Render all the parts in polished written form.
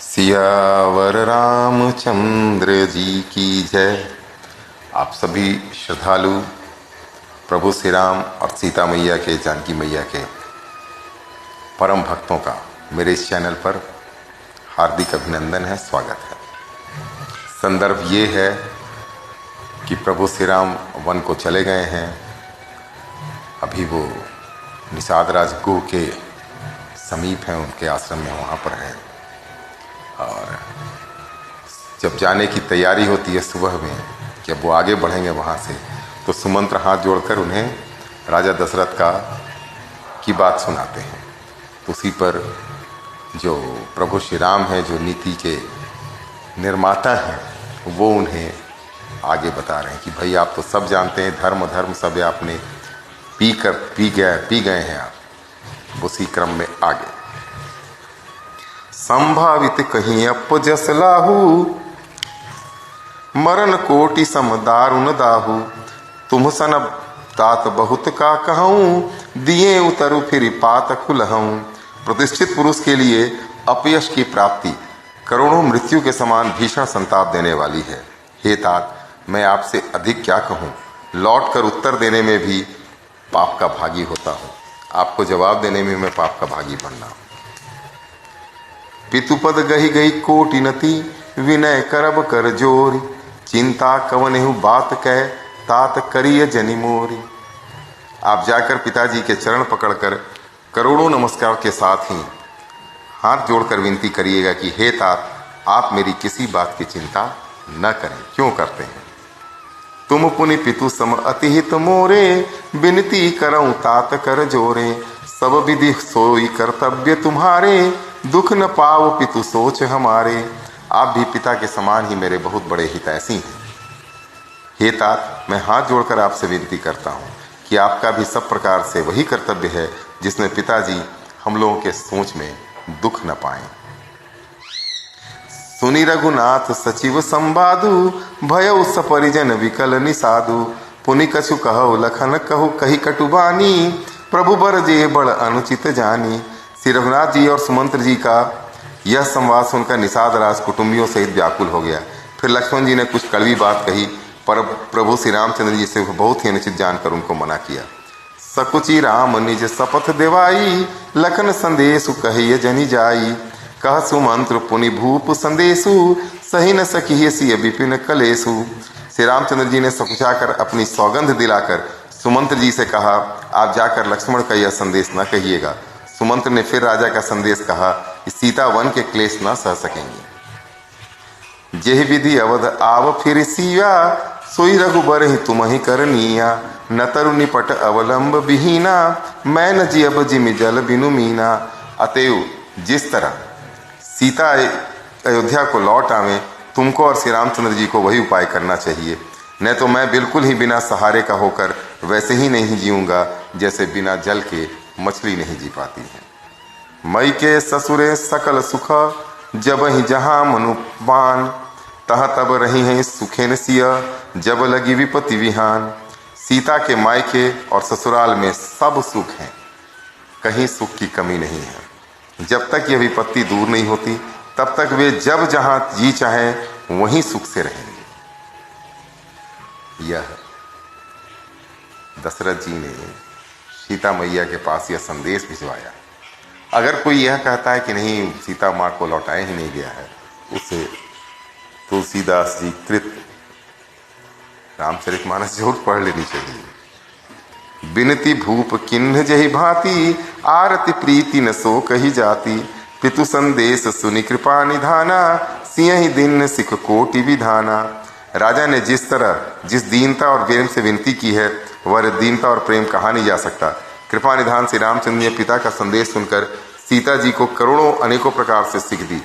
सियावर रामचंद्र जी की जय। आप सभी श्रद्धालु प्रभु श्री राम और सीता मैया के, जानकी मैया के परम भक्तों का मेरे इस चैनल पर हार्दिक अभिनंदन है, स्वागत है। संदर्भ ये है कि प्रभु श्री राम वन को चले गए हैं। अभी वो निषाद राज गुह के समीप हैं, उनके आश्रम में, वहाँ पर हैं। और जब जाने की तैयारी होती है सुबह में कि अब वो आगे बढ़ेंगे वहाँ से, तो सुमंत्र हाथ जोड़कर उन्हें राजा दशरथ की बात सुनाते हैं। तो उसी पर जो प्रभु श्री राम हैं, जो नीति के निर्माता हैं, वो उन्हें आगे बता रहे हैं कि भाई आप तो सब जानते हैं, धर्म सब आपने पी गए हैं आप। उसी क्रम में आगे संभावित कहीं अपजस लाहू, मरण कोटि सम दारुण दाहू। तुम सन तात बहुत का कहूँ, दिए उतरु फिर पात खुलहूँ। प्रतिष्ठित पुरुष के लिए अपयश की प्राप्ति करोड़ों मृत्यु के समान भीषण संताप देने वाली है। हे तात, मैं आपसे अधिक क्या कहूँ, लौट कर उत्तर देने में भी पाप का भागी होता हूँ। आपको जवाब देने में मैं पाप का भागी बनना। पितुपद गही गई कोटि नति, विनय करब कर जोरी। चिंता कवनेहु बात कह, तात करिय जनि मोरी। आप जाकर पिताजी के चरण पकड़कर करोड़ों नमस्कार के साथ ही हाथ जोड़कर विनती करिएगा कि हे तात, आप मेरी किसी बात की चिंता न करें। क्यों करते हैं? तुम पुनि पितु सम अतिहित मोरे, बिनती करऊं तात कर जोरे। सब विधि सोई कर्तव्य तुम्हारे, दुख न पाओ पितु सोच हमारे। आप भी पिता के समान ही मेरे बहुत बड़े हितैषी हैं। हे तात, मैं हाथ जोड़कर आपसे विनती करता हूँ कि आपका भी सब प्रकार से वही कर्तव्य है जिसमें पिताजी हम लोगों के सोच में दुख न पाएं। सुनि रघुनाथ सचिव संवादु, भयउ सपरिजन विकल निसादु। पुनि कछु कहु लखन कहु कही कटुबानी, प्रभु बर जे बड़ अनुचित जानी। श्री रघुनाथ जी और सुमंत्र जी का यह संवाद सुनकर निषाद राज कुटुंबियों सहित व्याकुल हो गया। फिर लक्ष्मण जी ने कुछ कड़वी बात कही, पर प्रभु श्री रामचंद्र जी से बहुत ही अनुचित जानकर उनको मना किया। सकुचि राम निज शपथ देवाई, लखन संदेशु कहिए जनि जाई। कह सुमंत्र पुनि भूप संदेशु, सही न सकिए सिय विपिन कलेसु। श्री रामचंद्र जी ने सकुचाकर अपनी सौगंध दिलाकर सुमंत्र जी से कहा, आप जाकर लक्ष्मण का यह संदेश न कहिएगा। सुमंत्र ने फिर राजा का संदेश कहा कि सीता वन के क्लेश न सह सकेंगे। जेहि विधि अवध आव फिर सिया, सोई रघुबर ही तुम ही करनिया। न तरु निपट अवलंब विहीना, मैं न जियब जिमि जल बिनु मीना। अतएव जिस तरह सीता अयोध्या को लौट आवे, तुमको और श्री रामचंद्र जी को वही उपाय करना चाहिए। नहीं तो मैं बिल्कुल ही बिना सहारे का होकर वैसे ही नहीं जीऊंगा जैसे बिना जल के मछली नहीं जी पाती है। मई के ससुरे सकल सुख, जब ही जहाँ मनुपान। तह तब रही हैं सुखेन सिया, जब लगी विपत्ति विहान। सीता के मायके और ससुराल में सब सुख हैं, कहीं सुख की कमी नहीं है। जब तक यह विपत्ति दूर नहीं होती, तब तक वे जब जहाँ जी चाहें वहीं सुख से रहेंगे। यह दशरथ जी ने सीता मैया के पास यह संदेश भिजवाया। अगर कोई यह कहता है कि नहीं, सीता माँ को लौटाया ही नहीं गया है, उसे तुलसीदास जी कृत रामचरितमानस जरूर पढ़ लेनी चाहिए। बिनती भूप किन्ह जहि भांति, आरती प्रीति न सो कही जाती। पितु संदेश सुनि कृपा निधाना, सियहि दिन सिख कोटि विधाना। राजा ने जिस तरह जिस दीनता और प्रेम से विनती की है, वह दीनता और प्रेम कहा नहीं जा सकता। कृपा निधान श्री रामचंद्र ने पिता का संदेश सुनकर सीता जी को करोड़ों अनेकों प्रकार से सीख दी।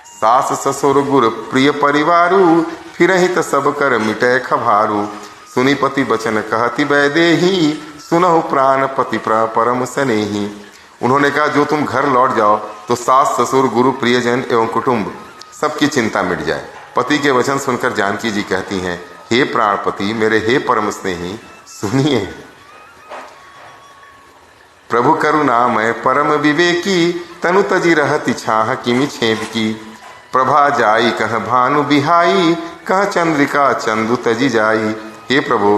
सास ससुर गुर प्रिय परिवारु, फिरहित सब कर मिटय खभारू। सुनि पति बचन कहति वैदेही, सुनहु प्राण पति परम स्नेही। उन्होंने कहा, जो तुम घर लौट जाओ तो सास ससुर गुरु प्रियजन एवं कुटुंब सबकी चिंता मिट जाए। पति के वचन सुनकर जानकी जी कहती हैं, हे प्राणपति, मेरे हे परम स्नेही, सुनिए। प्रभु करुणामय परम विवेकी, तनु तजी रहति छाह किमि छेद की। प्रभा जाई कह भानु बिहाई, कह चंद्रिका चंदु तजी जाई। हे प्रभु,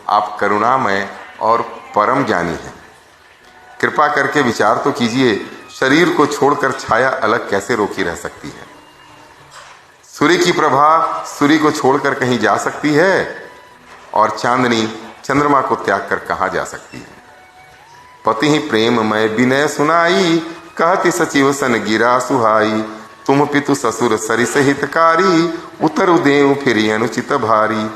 आप करुणामय और परम ज्ञानी हैं, कृपा करके विचार तो कीजिए, शरीर को छोड़कर छाया अलग कैसे रोकी रह सकती है? सूर्य की प्रभा सूर्य को छोड़कर कहीं जा सकती है, और चांदनी चंद्रमा को त्याग कर कहाँ जा सकती है? पति ही प्रेम मैं विनय सुनाई, कहती सचिव सन गिरा सुहाई। तुम पितु ससुर सरिस हितकारी, उतर देव फिर अनुचित भारी।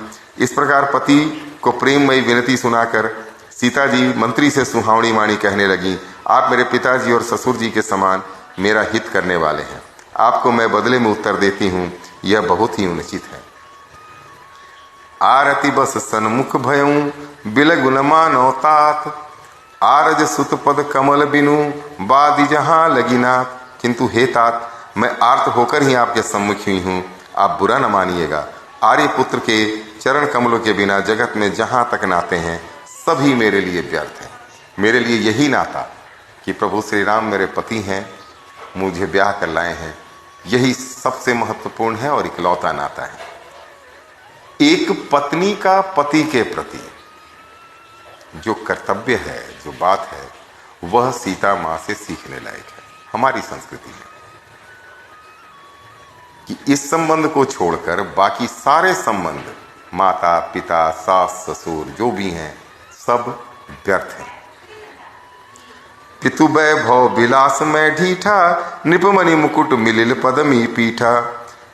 इस प्रकार पति को प्रेममयी विनती सुनाकर सीता जी मंत्री से सुहावनी वाणी कहने लगी, आप मेरे पिताजी और ससुर जी के समान मेरा हित करने वाले हैं, आपको मैं बदले में उत्तर देती हूँ, यह बहुत ही अनुचित है। आरती बस सन्मुख भयऊं बिलगु न मानो तात, आरज सुत पद कमल बिनु बादी जहां लगी नाथ। किंतु हे तात, मैं आर्त होकर ही आपके सम्मुख हुई हूँ, आप बुरा न मानिएगा। आर्य पुत्र के चरण कमलों के बिना जगत में जहां तक नाते हैं सभी मेरे लिए व्यर्थ हैं। मेरे लिए यही नाता कि प्रभु श्री राम मेरे पति हैं, मुझे ब्याह कर लाए हैं, यही सबसे महत्वपूर्ण है और इकलौता नाता है। एक पत्नी का पति के प्रति जो कर्तव्य है, जो बात है, वह सीता माँ से सीखने लायक है। हमारी संस्कृति है कि इस संबंध को छोड़कर बाकी सारे संबंध, माता पिता सास ससुर जो भी हैं, सब व्यर्थ हैं। पितु वैभव विलास में ढीठा, नृपमणि मुकुट मिलिल पदमी पीठा।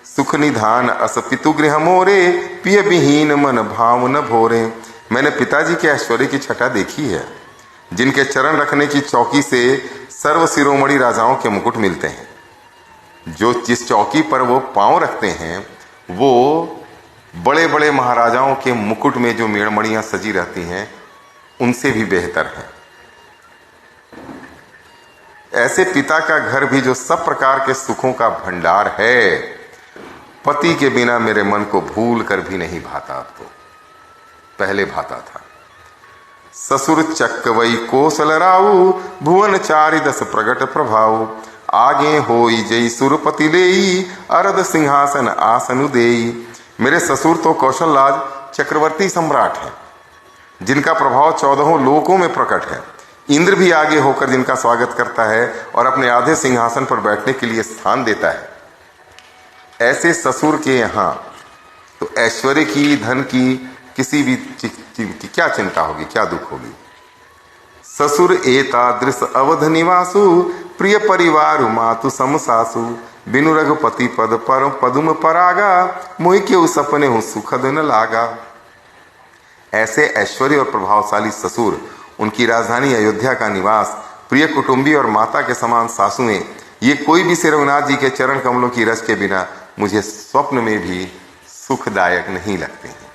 सुख निधान अस पितु गृह मोरे, पिय विहीन मन भाव न भोरे। मैंने पिताजी के ऐश्वर्य की छटा देखी है, जिनके चरण रखने की चौकी से सर्व शिरोमणि राजाओं के मुकुट मिलते हैं। जो जिस चौकी पर वो पांव रखते हैं, वो बड़े बड़े महाराजाओं के मुकुट में जो मेड़मणियां सजी रहती हैं, उनसे भी बेहतर है। ऐसे पिता का घर भी जो सब प्रकार के सुखों का भंडार है, पति के बिना मेरे मन को भूल कर भी नहीं भाता। अब तो पहले भाता था। ससुर चक्कवई कोसल राऊ, भुवन चारि दस प्रगट प्रभाऊ। आगे होई जई सुरपति लेई, अरद सिंहासन आसनु देई। मेरे ससुर तो कौशलराज चक्रवर्ती सम्राट हैं, जिनका प्रभाव 14 लोकों में प्रकट है। इंद्र भी आगे होकर जिनका स्वागत करता है और अपने आधे सिंहासन पर बैठने के लिए स्थान देता है। ऐसे ससुर के यहाँ तो ऐश्वर्य की, धन की, किसी भी की क्या चिंता होगी, क्या दुख होगी। ससुर एतादृश अवध निवासु, प्रिय परिवार मातु समसासु। बिनु रघुपति पद पर पदुम परागा, मोहि के उस सपने हूं सुखद न लागा। ऐसे ऐश्वर्य और प्रभावशाली ससुर, उनकी राजधानी अयोध्या का निवास, प्रिय कुटुंबी और माता के समान सासुएं, ये कोई भी श्री रघुनाथ जी के चरण कमलों की रस के बिना मुझे स्वप्न में भी सुखदायक नहीं लगते हैं।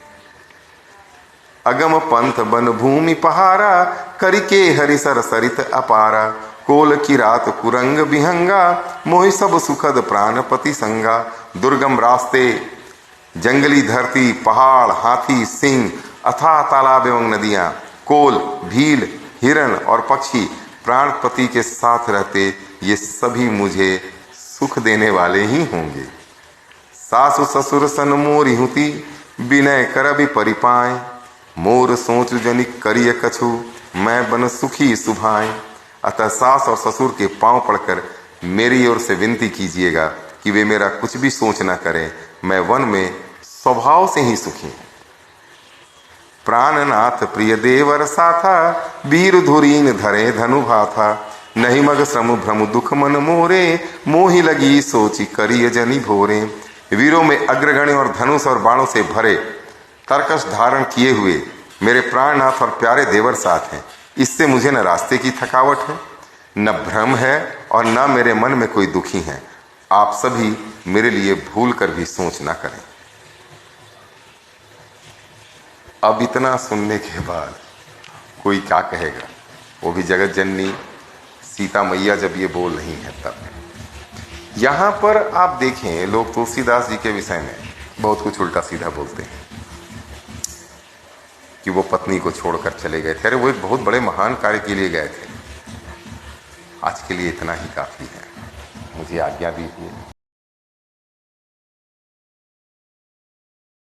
अगम पंथ बन भूमि पहारा, करिके हरिसर सरित अपारा। कोल की रात कुरंग विहंगा, मोहि सब सुखद प्राणपति संगा। दुर्गम रास्ते, जंगली धरती, पहाड़, हाथी, सिंह, अथाह तालाब एवं नदियां, कोल, भील, हिरण और पक्षी प्राणपति के साथ रहते, ये सभी मुझे सुख देने वाले ही होंगे। सासु ससुर सन मोरी हुती, विनय करबि परिपाए। मोर सोच जनिक करिय कछु, मैं बन सुखी सुभाए। अतः सास और ससुर के पांव पड़कर मेरी ओर से विनती कीजिएगा कि वे मेरा कुछ भी सोच न करें, मैं वन में स्वभाव से ही सुखी हूं। प्राणनाथ प्रिय देवर साथा, वीर धुरीन धरे धनु भाथा। नहीं मग श्रम भ्रम दुख मन मोरे, मोहि लगी सोची करिय जनि भोरे। वीरों में अग्रगण्य और धनुष और बाणों से भरे, तरकश धारण किए हुए मेरे प्राणनाथ और प्यारे देवर साथ हैं। इससे मुझे न रास्ते की थकावट है, न भ्रम है और न मेरे मन में कोई दुखी है। आप सभी मेरे लिए भूल कर भी सोच ना करें। अब इतना सुनने के बाद कोई क्या कहेगा, वो भी जगत जननी सीता मैया जब ये बोल रही है तब। यहाँ पर आप देखें, लोग तुलसीदास जी के विषय में बहुत कुछ उल्टा सीधा बोलते हैं कि वो पत्नी को छोड़कर चले गए थे। अरे वो एक बहुत बड़े महान कार्य के लिए गए थे। आज के लिए इतना ही काफ़ी है। मुझे आज्ञा दीजिए।